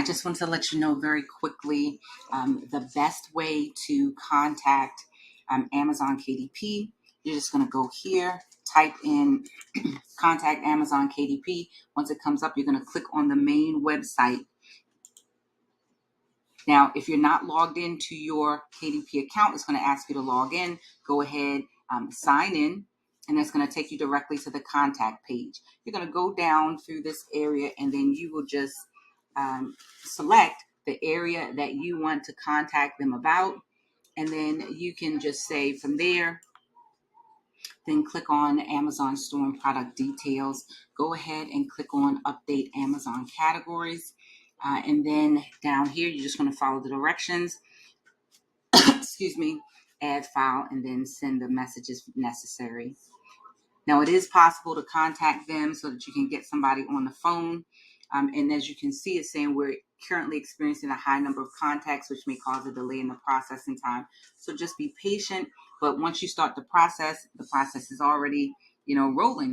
I just want to let you know very quickly the best way to contact Amazon KDP. You're just going to go here, type in contact Amazon KDP. Once it comes up, you're going to click on the main website. Now, if you're not logged into your KDP account, it's going to ask you to log in. Go ahead, sign in, and it's going to take you directly to the contact page. You're going to go down through this area, and then you will just select the area that you want to contact them about. And then you can just say from there, then click on Amazon store and product details. Go ahead and click on update Amazon categories. And then down here, you're just going to follow the directions. Excuse me, add file, and then send the messages necessary. Now, it is possible to contact them so that you can get somebody on the phone. And as you can see, it's saying we're currently experiencing a high number of contacts, which may cause a delay in the processing time. So just be patient. But once you start the process is already, rolling.